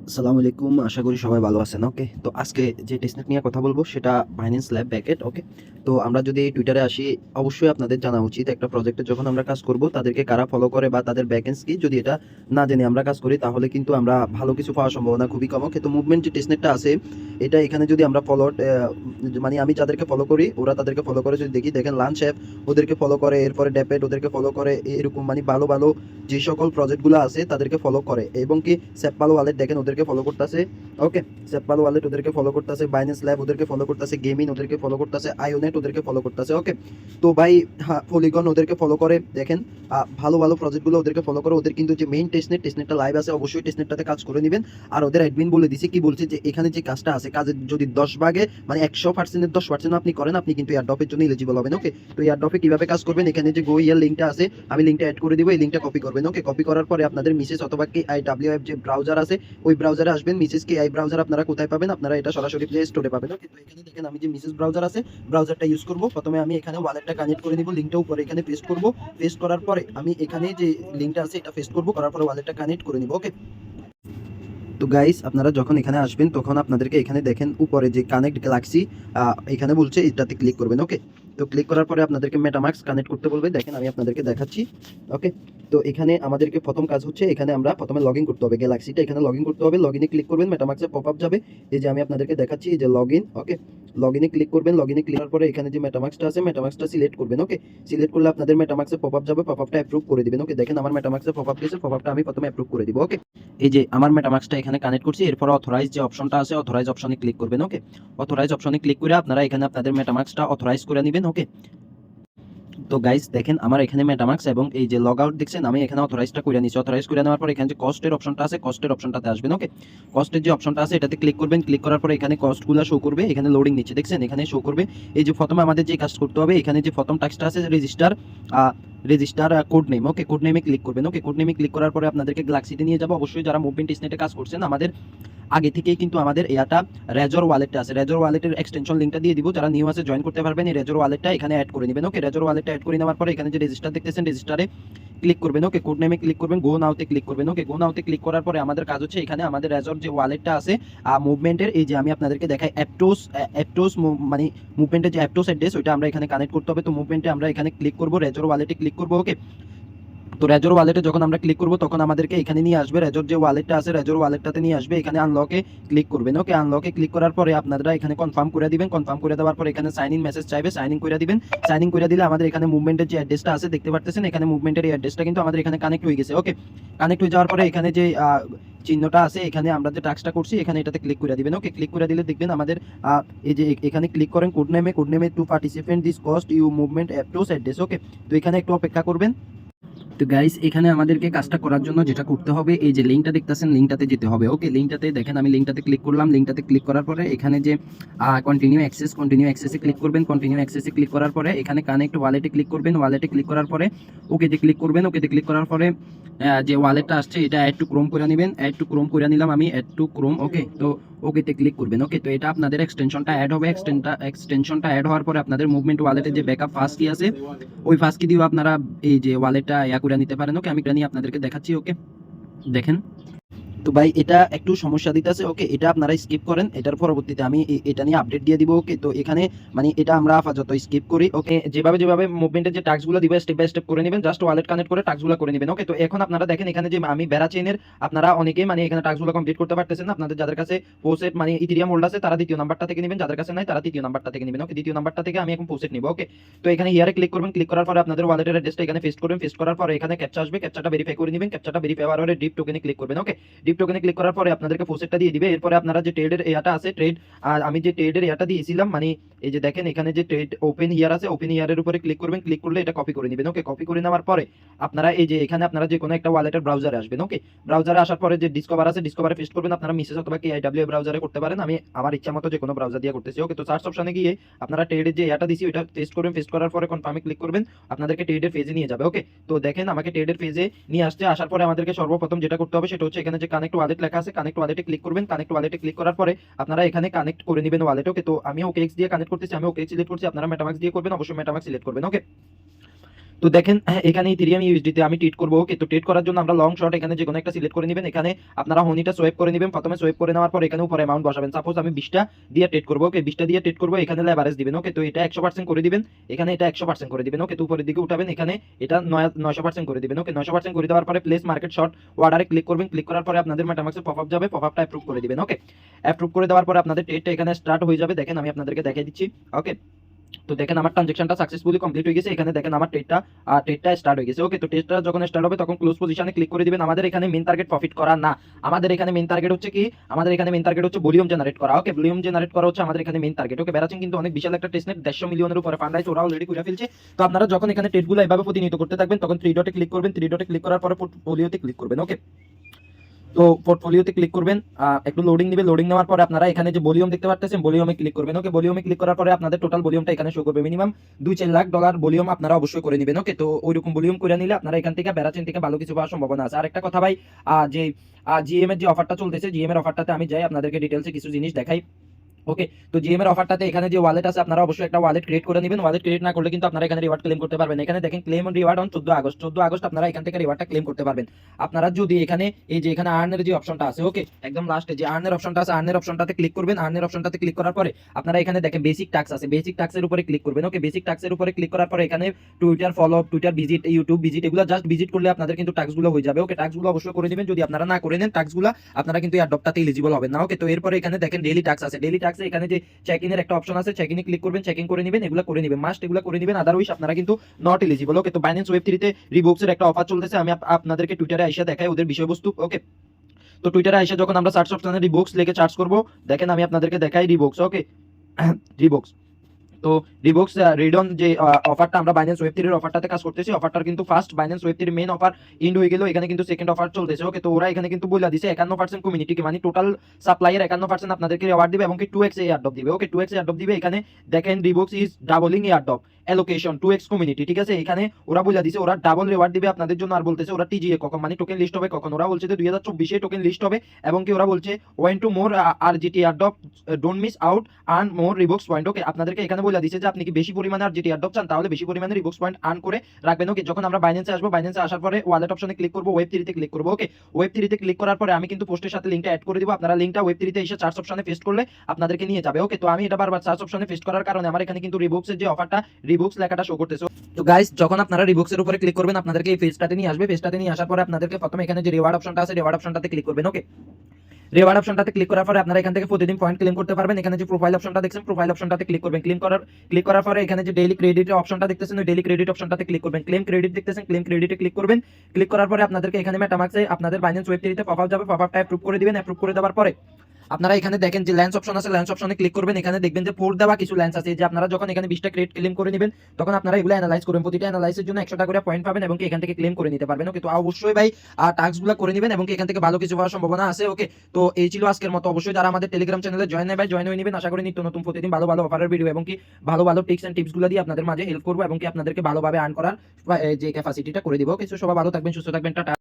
আসসালামু আলাইকুম। আশা করি সবাই ভালো আছেন। ওকে, তো আজকে যে টেস্টনেট নিয়ে কথা বলবো সেটা বাইন্যান্স ল্যাব ব্যাকএন্ড। ওকে, তো আমরা যদি টুইটারে আসি, অবশ্যই আপনাদের জানা উচিত একটা প্রজেক্টে যখন আমরা কাজ করব তাদেরকে কারা ফলো করে বা তাদের ব্যাকএন্ডস কি, যদি এটা না জেনে আমরা কাজ করি তাহলে কিন্তু আমরা ভালো কিছু পাওয়ার সম্ভাবনা খুবই কম। ওকে, তো মুভমেন্ট যে টেস্টনেটটা আছে এটা এখানে যদি আমরা ফলো, মানে আমি যাদেরকে ফলো করি ওরা তাদেরকে ফলো করে, যদি দেখি দেখেন লাঞ্চ অ্যাপ ওদেরকে ফলো করে, এরপরে ড্যাপেট ওদেরকে ফলো করে, এরকম মানে ভালো ভালো যে সকল প্রজেক্টগুলো আছে তাদেরকে ফলো করে, এবং কি সেপপালো ওয়ালেট দেখেন ওদেরকে ফলো করতেছে। ওকে, সেপপালো ওয়ালেট ওদেরকে ফলো করতেছে, বাইন্যান্স ল্যাব ওদেরকে ফলো করতেছে, গেমিং ওদেরকে ফলো করতেছে, আয়োনেট ওদেরকে ফলো করতেছে। ওকে, তো ভাই হ্যাঁ, পলিগন ওদেরকে ফলো করে দেখেন, ভালো ভালো প্রজেক্টগুলো ওদেরকে ফলো করে। ওদের কিন্তু যে মেইন টেস্টনেটটা লাইভ আছে, অবশ্যই টেস্টনেটটাতে কাজ করে নেবেন। আর ওদের অ্যাডমিন বলে দিছে কি বলছে, যে এখানে যে কাজটা আছে কাজের যদি 10 ভাগে মানে 100%-এর 10% আপনি করেন, আপনি কিন্তু এয়ারড্রপের জন্য এলিজিবল হবেন। ওকে, তো এয়ারড্রপে কিভাবে কাজ করবেন, এখানে যে গো ইয়ার লিঙ্কটা আছে আমি লিঙ্কটা অ্যাড করে দিব, এই লিঙ্কটা কপি করবেন। ওকে, কপি করার পরে আপনাদের মিসেস অথবা কি আইডব্লিউএফ যে ব্রাউজার আছে ওই ব্রাউজারে আসবেন। মিসেস কি আই ব্রাউজার আপনারা কোথায় পাবেন, আপনারা এটা সরাসরি প্লে স্টোরে পাবেন। ওকে, তো এখানে দেখেন আমি যে মিসেস ব্রাউজার আছে ব্রাউজারটা ইউজ করব। প্রথমে আমি এখানে ওয়ালেটটা কানেক্ট করে নিব, লিঙ্কটা উপরে এখানে পেস্ট করব। পেস্ট করার পরে আমি এখানে যে লিঙ্কটা আছে এটা পেস্ট করব, করার পরে ওয়ালেটটা কানেক্ট করে নিব। ওকে, তো গাইস আপনারা যখন এখানে আসবেন তখন আপনাদেরকে এখানে দেখেন উপরে যে কানেক্ট গ্যালাক্সি এখানে বলছে এটাতে ক্লিক করবেন। ওকে, তো ক্লিক করার পরে আপনাদেরকে মেটামাস্ক কানেক্ট করতে বলবে, দেখেন আমি আপনাদেরকে দেখাচ্ছি। ওকে, তো এখানে আমাদেরকে প্রথম কাজ হচ্ছে, এখানে আমরা প্রথমে লগ ইন করতে হবে, গ্যালাক্সিটা এখানে লগ ইন করতে হবে। লগ ইনে ক্লিক করবেন, মেটামাস্কে পপ আপ যাবে, এই যে আমি আপনাদেরকে দেখাচ্ছি, এই যে লগ ইন। ওকে, লগ ইনে ক্লিক করবেন, লগ ইনে ক্লিক করার পরে এখানে যে মেটামাস্কটা আছে মেটামাস্কটা সিলেক্ট করবেন। ওকে, সিলেক্ট করলে আপনাদের মেটামাস্কে পপ আপ যাবে, পপ আপটা অ্যাপ্রুভ করে দিবেন। ওকে, দেখেন আমার মেটামাস্কে পপ আপ গেছে, পপ আপটা আমি প্রথমে অ্যাপ্রুভ করে দিব। ওকে, এই যে আমার মেটামাস্কটা এখানে কানেক্ট করছি, এরপর অথরাইজ যে অপশনটা আছে অথরাইজ অপশনে ক্লিক করবেন। ওকে, অথরাইজ অপশনে ক্লিক করে আপনারা এখানে আপনাদের মেটামাস্কটা অথরাইজ করে নেবেন। ওকে, তো গাইস দেখেন আমার এখানে মেটামাস্ক এবং এই যে লগ আউট দেখছেন আমি এখানে অথরাইজটা করে নিচ্ছি। অথরাইজ করে নেওয়ার পর এখানে যে কস্টের অপশনটা আছে কস্টের অপশনটাতে আসবেন। ওকে, কস্টের যে অপশনটা আছে এটাতে ক্লিক করবেন। ক্লিক করার পরে এখানে কস্টগুলো শো করবে, এখানে লোডিং নিচ্ছে দেখছেন, এখানে শো করবে। এই যে প্রথমে আমাদের যে কাজ করতে হবে, এখানে যে প্রথম টাস্কটা আছে রেজিস্টার কোড নেম। ওকে, কোড নেমে ক্লিক করবেন। ওকে, কোড নেমে ক্লিক করার পরে আপনাদেরকে গ্যালাক্সিতে নিয়ে যাবো। অবশ্যই যারা মুভমেন্ট টেস্টনেটে কাজ করছেন আমাদের আগে থেকেই কিন্তু আমাদের এটা রেজর ওয়ালেটটা আছে, রেজর ওয়ালেটের এক্সটেনশন লিঙ্কটা দিয়ে দিব, যারা নিউ আছে জয়েন করতে পারবেন। এই রেজর ওয়ালেটটা এখানে অ্যাড করে নেবেন। ওকে, রেজর ওয়ালেটটা অ্যাড করে নেওয়ার পরে এখানে যে রেজিস্টার দেখতেছেন রেজিস্টারে ক্লিক করবেন। ওকে, কোড নেমে ক্লিক করবেন, গো নাওতে ক্লিক করবেন। ওকে, গো নাওতে ক্লিক করার পরে আমাদের কাজ হচ্ছে এখানে আমাদের রেজর যে ওয়ালেটটা আছে মুভমেন্টের, এই যে আমি আপনাদেরকে দেখাই অ্যাপটোস মানে মুভমেন্টের যে অ্যাপটোস অ্যাড্রেস ওইটা আমরা এখানে কানেক্ট করতে হবে। তো মুভমেন্টে আমরা এখানে ক্লিক করব, রেজর ওয়ালেটে ক্লিক করব। ওকে, তো রেজর ওয়ালেটে যখন আমরা ক্লিক করব তখন আমাদেরকে এখানে নিয়ে আসবে, রেজর যে ওয়ালেটটা আছে রেজর ওয়ালেটটাতে নিয়ে আসবে, এখানে আনলকে ক্লিক করবেন। ওকে, আনলকে ক্লিক করার পরে আপনারা এখানে কনফার্ম করে দিবেন। কনফার্ম করে দেওয়ার পরে এখানে সাইন ইন মেসেজ চাইবে, সাইন ইন করে দিবেন। সাইন ইন করে দিলে আমাদের এখানে মুভমেন্টের যে অ্যাড্রেসটা আছে দেখতে পারতেছেন, এখানে মুভমেন্টের এই অ্যাড্রেসটা কিন্তু আমাদের এখানে কানেক্ট হয়ে গেছে। ওকে, কানেক্ট হয়ে যাওয়ার পরে এখানে যে চিহ্নটা আছে এখানে আমরা যে টাস্কটা করছি এখানে এটাতে ক্লিক করে দিবেন। ওকে, ক্লিক করে দিলে দেখবেন আমাদের এই যে এখানে ক্লিক করেন কোড নেমে to participant this cost you movement Aptos address. Okay, তো এখানে একটু অপেক্ষা করবেন। তো গাইস এখানে আমাদেরকে কাজটা করার জন্য যেটা করতে হবে, এই যে লিঙ্কটা দেখতেছেন লিঙ্কটাতে যেতে হবে। ওকে, লিঙ্কটাতে দেখেন আমি লিঙ্কটাতে ক্লিক করলাম। লিঙ্কটাতে ক্লিক করার পরে এখানে যে কন্টিনিউ অ্যাক্সেসে ক্লিক করবেন। কন্টিনিউ অ্যাক্সেসে ক্লিক করার পরে এখানে কানেক্ট ওয়ালেটে ক্লিক করবেন। ওয়ালেটে ক্লিক করার পরে ওকেতে ক্লিক করবেন। ওকেতে ক্লিক করার পরে যে ওয়ালেটটা আসছে এটা অ্যাড টু ক্রোম করে নেবেন। অ্যাড টু ক্রোম করে নিলাম আমি, অ্যাড টু ক্রোম। ওকে, তো ওকেতে ক্লিক করবেন। ওকে, তো এটা আপনাদের এক্সটেনশনটা অ্যাড হবে। এক্সটেনশনটা অ্যাড হওয়ার পরে আপনাদের মুভমেন্ট ওয়ালেটের যে ব্যাকআপ ফাস্ট কি আছে ওই ফাস্ট কি দিয়েও আপনারা এই যে ওয়ালেটটা করে নিতে পারেন। ওকে, আমি এটা নিয়ে আপনাদেরকে দেখাচ্ছি। ওকে, দেখেন তো ভাই এটা একটু সমস্যা দিতেছে। ওকে, এটা আপনারা স্কিপ করেন, এটার পরবর্তীতে আমি এটা নিয়ে আপডেট দিয়ে দিব। ওকে, তো এখানে মানে এটা আমরা আপাতত স্কিপ করি। ওকে, যেভাবে মুভমেন্টের যে টাস্কগুলো দিবে স্টেপ বাই স্টেপ করে নেবেন, জাস্ট ওয়ালেট কানেক্ট করে টাস্কগুলো করে নেবেন। ওকে, তো এখন আপনারা দেখেন এখানে যে আমি বেড়া চেইনের আপনারা অনেকেই মানে এখানে টাস্কগুলো কমপ্লিট করতে পারতেছেন না। আপনাদের যাদের কাছে পোসেট মানে ইথেরিয়াম হোল্ড আছে তারা দ্বিতীয় নাম্বারটা থেকে নেবেন, যাদের কাছে নাই তারা তৃতীয় নাম্বারটা থেকে নেবেন। ওকে, দ্বিতীয় নাম্বারটা থেকে আমি এখন পোসেট নিব। ওকে, তো এখানে হিয়ারে ক্লিক করবেন। ক্লিক করার পরে আপনাদের ওয়ালেটের অ্যাড্রেসটা এখানে পেস্ট করবেন। পেস্ট করার পরে এখানে ক্যাপচা আসবে, ক্যাপচাটা ভেরিফাই করে নেবেন। ক্যাপচাটা ভেরিফাই হওয়ার পরে ডিপ টোকেনে ক্লিক করবেন। ওকে, ডিপ টোকেনে ক্লিক করার পরে আপনাদেরকে পোস্টটা দিয়ে দিবে। এরপরে আপনারা যে ট্রেডের এয়াটা আছে ট্রেড, আর আমি যে ট্রেডের এয়াটা দিয়েছিলাম মানে এই যে দেখেন এখানে যে ট্রেড ওপেন হিয়ার আছে ওপেন হিয়ারের উপরে ক্লিক করবেন। ক্লিক করলে এটা কপি করে নেবেন। ওকে, কপি করে নেওয়ার পরে আপনারা এই যে এখানে আপনারা যে কোনো একটা ওয়ালেটের ব্রাউজারে আসবেন। ওকে, ব্রাউজারে আসার পরে যে ডিসকভার আছে ডিসকভারে পেস্ট করবেন। আপনারা মিসেস অথবা কি আইডব্লিউ ব্রাউজারে করতে পারেন, আমি আমার ইচ্ছা মতো যে কোনো ব্রাউজার দিয়ে করতেছি। ওকে, তো সার্চ অপশনে গিয়ে আপনারা ট্রেডের যে এয়াটা দিছি ওইটা পেস্ট করবেন। পেস্ট করার পরে কনফার্মে ক্লিক করবেন, আপনাদেরকে ট্রেডের পেজে নিয়ে যাবে। ওকে, তো দেখেন আমাকে ট্রেডের পেজে নিয়ে আসছে। আসার পরে আমাদেরকে সর্বপ্রথম যেটা করতে হবে সেটা হচ্ছে এখানে যে কানেক্ট ওয়ালেট লেখা আছে কানেক্ট ওয়ালেটে ক্লিক করবেন। কানেক্ট ওয়ালেটে ক্লিক করার পরে আপনারা এখানে কানেক্ট করে নেবেন ওয়ালেট। ওকে, তো আমি ওকেএক্স দিয়ে কানেক্ট করতেছি, আমি ওকেএক্স সিলেক্ট করছি, আপনারা মেটামাস্ক দিয়ে করবেন, অবশ্যই মেটামাস্ক সিলেক্ট করবেন। ওকে, তো দেখেন এখানে ইথেরিয়াম ইউএসডিতে আমি ট্রেড করবো। ওকে, তো ট্রেড করার জন্য আমরা লং শর্ট এখানে যে কোনো একটা সিলেক্ট করে নেবেন। এখানে আপনারা হনিটা সোয়েপ করে নেবেন। প্রথমে সোয়েপ করে নেওয়ার পর এখানে উপরে অ্যামাউন্ট বসাবেন। সাপোজ আমি 20টা দিয়ে ট্রেড করবো। ওকে, 20টা দিয়ে ট্রেড করবো। এখানে লেভারেজ দিবেন। ওকে, তো এটা 100% করে দিবেন। এখানে এটা 100% করে দিবেন। ওকে, তো উপরের দিকে উঠাবেন। এখানে এটা 900% করে দিবেন। ওকে, 900% করে দেওয়ার পরে প্লেস মার্কেট শর্ট অর্ডারে ক্লিক করবেন। ক্লিক করার পরে আপনাদের মেটামাক্সে পপআপ যাবে। পপআপটা অ্যাপ্রুভ করে দিবেন। ওকে, অ্যাপ্রুভ করে দেওয়ার পরে আপনাদের ট্রেডটা এখানে স্টার্ট হয়ে যাবে। দেখেন আমি আপনাদেরকে দেখিয়ে দিচ্ছি। ওকে, তো দেখেন আমার ট্রানজাকশনটা সাকসেসফুলি কমপ্লিট হয়ে গেছে। এখানে দেখেন আমার ট্রেডটা স্টার্ট হয়ে গেছে। ওকে, তো ট্রেডটা যখন স্টার্ট হবে তখন ক্লোজ পজিশনে ক্লিক করে দিবেন। আমাদের এখানে মেইন টার্গেট প্রফিট করা না, আমাদের এখানে মেইন টার্গেট হচ্ছে কি, আমাদের এখানে মেইন টার্গেট হচ্ছে ভলিউম জেনারেট করা। ওকে, ভলিউম জেনারেট করা হচ্ছে আমাদের এখানে মেইন টার্গেট। ওকে, বেরাচিং কিন্তু অনেক বিশাল একটা টেস্টনেট, 150 মিলিয়নের উপরে ফান্ড রাইজ ওরা অলরেডি করে ফেলছে। তো আপনারা যখন এখানে ট্রেডগুলো এভাবে প্রতিনিয়ত করতে থাকবেন তখন 3 ডটে ক্লিক করবেন। 3 ডটে ক্লিক করার পরে পোর্টফোলিওতে ক্লিক করবেন। ওকে, তো পোর্টফোলিওতে ক্লিক করবেন। একটু লোডিং নেবে। লোডিং নেওয়ার পরে আপনারা এখানে যে ভলিউম দেখতে পাচ্ছেন ভলিউমে ক্লিক করবেন। ওকে, ভলিউমে ক্লিক করার পরে আপনাদের টোটাল ভলিউমটা এখানে শো করবে। মিনিমাম 2-4 লাখ ডলার ভলিউম আপনারা অবশ্যই করে নেবেন। ওকে, তো ওইরকম ভলিউম করে নিলে আপনারা এখান থেকে বেরাচেন থেকে ভালো কিছু পাওয়ার সম্ভাবনা আছে। আর একটা কথা ভাই, যে জিএম এর যে অফারটা চলতেছে, জিএম এর অফারটাতে আমি যাই আপনাদেরকে ডিটেলসে কিছু জিনিস দেখাই। ওকে, তো জিএম এর অফারটাতে এখানে যে ওয়ালেট আছে আপনারা অবশ্যই একটা ওয়ালেট ক্রিয়েট করে নেবেন। ওয়ালেট ক্রিয়েট না করলে কিন্তু আপনারা এখানে রিওয়ার্ড ক্লেম করতে পারবেন। এখানে দেখেন claim reward on 14 August. 14 August আপনারা এখান থেকে রিওয়ার্ডটা ক্লেম করতে পারবেন। আপনারা যদি এখানে এই যে এখানে আর্নের যে অপশনটা আছে, ওকে, একদম লাস্টে যে আর্নের অপশনটা আছে, আর্নের অপশনটাতে ক্লিক করবেন। আর্নের অপশনটাতে ক্লিক করার পরে আপনারা এখানে দেখেন বেসিক টাস্ক আছে, বেসিক টাস্কের উপরে ক্লিক করবেন। ওকে, বেসিক টাস্কের উপরে ক্লিক করার পরে এখানে Twitter follow, Twitter visit, YouTube visit, এগুলো জাস্ট ভিজিট করলে আপনাদের কিন্তু টাস্কগুলো হয়ে যাবে। ওকে, টাস্কগুলো অবশ্যই করে নেবেন। যদি আপনারা না করে নেন টাস্কগুলো আপনারা কিন্তু অ্যাডপটাতে এলিজিবল হবেন না। ওকে, তো এরপরে এখানে দেখেন ডেইলি টাস্ক আছে। ডেইলি টাস্কে এখানে যে চেক ইনের একটা অপশন আছে, চেক ইনে ক্লিক করবেন, চেকিং করে নেবেন। এগুলো করে নেবেন, মাস্ট এগুলো করে নেবেন, আদারওয়াইজ আপনারা কিন্তু নট এলিজিবল। ওকে, তো বাইন্যান্স ওয়েব 3 তে রিবক্সের একটা অফার চলতেছে। আমি আপনাদেরকে টুইটারে আইসা দেখাই ওদের বিষয়বস্তু। ওকে, তো টুইটারে আইসা যখন আমরা সার্চ অপশনে রিবক্স লিখে সার্চ করব, দেখেন আমি আপনাদেরকে দেখাই রিবক্স। ওকে, রিবক্স। তো রিবক্স রিডন যে অফারটা আমরা বাইন্যান্স ওয়েব 3 এর অফারটাতে কাজ করতেছি, অফারটার কিন্তু first Binance web 3 main offer end হয়ে গেল। এখানে কিন্তু সেকেন্ড অফার চলতেছে। ওকে, তো ওরা এখানে কিন্তু বলে দিয়েছে 51% কমিউনিটিকে, মানে টোটাল সাপ্লাইয়ের 51% আপনাদেরকে রিওয়ার্ড দিবে এবং কি 2x এয়ারড্রপ দিবে। ওকে, 2x এয়ারড্রপ দিবে। এখানে দেখেন Rebox is doubling airdrop allocation 2x community. ঠিক আছে, এখানে ওরা বলে দিয়েছে ওরা ডাবল রিওয়ার্ড দিবে আপনাদের জন্য। আর বলতেছে ওরা টিজিএ কখন, মানে টোকেন লিস্ট হবে কখন, ওরা বলছে যে 2024 এ টোকেন লিস্ট হবে। এবং কি ওরা বলছে when to more RGT airdrop, don't miss out, earn more Rebox point. Okay, আপনাদেরকে এখানে বলে দিয়েছে যে আপনি কি বেশি পরিমাণে আরজিটি এয়ারড্রপ চান তাহলে বেশি পরিমাণে রিবক্স পয়েন্ট আর্ন করে রাখবেন। ওকে, যখন আমরা বাইন্যান্সে আসবো, বাইন্যান্সে আসার পরে ওয়ালেট অপশনে ক্লিক করবো, ওয়েব 3 তে ক্লিক করবো। ওকে, ওয়েব 3 তে ক্লিক করার পরে আমি কিন্তু পোস্টের সাথে লিংকটা অ্যাড করে দিব। আপনারা লিংকটা ওয়েব 3 তে এসে সার্চ অপশনে পেস্ট করলে আপনাদেরকে নিয়ে যাবে। ওকে, তো আমি এটা বারবার সার্চ অপশনে পেস্ট করার কারণে আমার এখানে কিন্তু রিবক্সের যে অফারটা, রিবক্স লেখাটা শো করতেছে। তো গাইস, যখন আপনারা রিবক্সের উপরে ক্লিক করবেন আপনাদেরকে এই পেজটাতে নিয়ে আসবে। পেজটাতে নিয়ে আসার পরে আপনাদেরকে প্রথমে এখানে যে রিওয়ার্ড অপশনটা আছে, রিওয়ার্ড অপশনটাতে ক্লিক করবেন। ওকে, রিওয়ার্ড অপশনটাতে ক্লিক করার পরে আপনারা এখান থেকে প্রতিদিন পয়েন্ট ক্লেম করতে পারবেন। এখানে যে প্রোফাইল অপশনটা দেখছেন, প্রোফাইল অপশনটাতে ক্লিক করবেন। ক্লিক করার পরে এখানে যে ডেইলি ক্রেডিট অপশনটা দেখতেছেন, ওই ডেইলি ক্রেডিট অপশনটাতে ক্লিক করবেন। ক্লেম ক্রেডিট দেখতেছেন, ক্লেম ক্রেডিটে ক্লিক করবেন। ক্লিক করার পরে আপনাদেরকে এখানে মেটামাক্সে আপনাদের বাইন্যান্স ওয়েব 3 তে পপআপ যাবে। পপআপটা অ্যাপ্রুভ করে দিবেন। অ্যাপ্রুভ করে দেওয়ার পরে আপনারা এখানে দেখেন যে ল্যান্স অপশন আছে, ল্যান্স অপশনে ক্লিক করবেন। এখানে দেখবেন যে ফোর দেওয়া কিছু ল্যান্স আছে, যে আপনারা যখন এখানে 20টা ক্রেডিট ক্লেম করে নেবেন তখন আপনারা এগুলো অ্যানালাইজ করবেন। প্রতিটা অ্যানালাইসের জন্য 100 টাকা করে পয়েন্ট পাবেন এবং এখান থেকে ক্লেম করে নিতে পারবেন। ওকে, তো অবশ্যই ভাই টাস্কগুলো করে নেবেন এবং এখান থেকে ভালো কিছু পাওয়ার সম্ভাবনা আছে। ওকে, তো এই ছিল আজকের মতো। অবশ্যই যারা আমাদের টেলিগ্রাম চ্যানেলে জয়েন নেবেন, জয়েন হয়ে নেবেন। আশা করি নিত্য নতুন প্রতিদিন ভালো ভালো অফারের ভিডিও এবং কি ভালো ভালো টিপস এন্ড টিপসগুলো দিয়ে আপনাদের মাঝে হেল্প করবো এবং কি আপনাদেরকে ভালোভাবে আর্ন করার যে ক্যাপাসিটিটা করে দিব। কিছু সবাই ভালো থাকবেন, সুস্থ থাকবেন, টাটা।